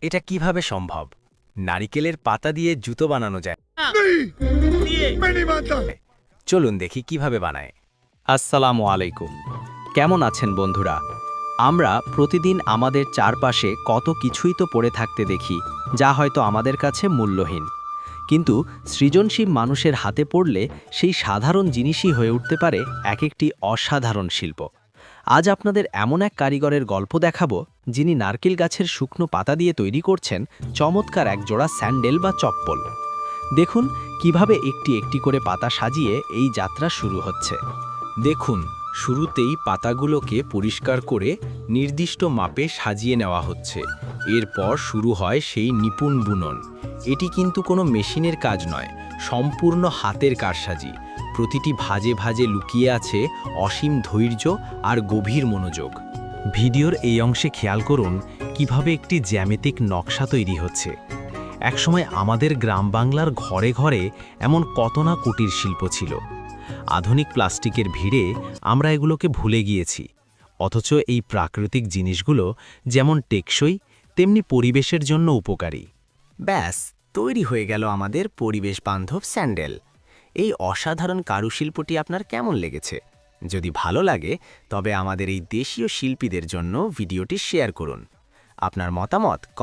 এটা কিভাবে সম্ভব? নারিকেলের পাতা দিয়ে জুতো বানানো যায়। मैं नहीं मानता। চলুন দেখি কিভাবে বানায়। আসসালামু আলাইকুম। কেমন আছেন বন্ধুরা? আমরা প্রতিদিন আমাদের চারপাশে কত কিছুই তো পড়ে থাকতে দেখি, যা হয়তো আমাদের কাছে মূল্যহীন। কিন্তু সৃজনশীল মানুষের হাতে পড়লে সেই সাধারণ জিনিসই হয়ে উঠতে পারে এক একটি অসাধারণ শিল্প। আজ আপনাদের এমন এক কারিগরের গল্প দেখাবো, যিনি নারকেল গাছের শুকনো পাতা দিয়ে তৈরি করছেন চমৎকার এক জোড়া স্যান্ডেল বা চপ্পল। দেখুন কিভাবে একটি একটি করে পাতা সাজিয়ে এই যাত্রা শুরু হচ্ছে। দেখুন, শুরুতেই পাতাগুলোকে পরিষ্কার করে নির্দিষ্ট মাপে সাজিয়ে নেওয়া হচ্ছে। এরপর শুরু হয় সেই নিপুণ বুনন। এটি কিন্তু কোনো মেশিনের কাজ নয়, সম্পূর্ণ হাতের কারসাজি। প্রতিটি ভাঁজে ভাঁজে লুকিয়ে আছে অসীম ধৈর্য আর গভীর মনোযোগ। ভিডিওর এই অংশে খেয়াল করুন কিভাবে একটি জ্যামিতিক নকশা তৈরি হচ্ছে। একসময় আমাদের গ্রাম বাংলার ঘরে ঘরে এমন কত না কুটির শিল্প ছিল। আধুনিক প্লাস্টিকের ভিড়ে আমরা এগুলোকে ভুলে গিয়েছি, অথচ এই প্রাকৃতিক জিনিসগুলো যেমন টেকসই তেমনি পরিবেশের জন্য উপকারী। ব্যাস, তৈরি হয়ে গেল আমাদের পরিবেশ বান্ধব স্যান্ডেল। এই অসাধারণ কারুশিল্পটি আপনার কেমন লেগেছে? যদি ভালো লাগে তবে আমাদের এই দেশীয় শিল্পীদের জন্য ভিডিওটি শেয়ার করুন। আপনার মতামত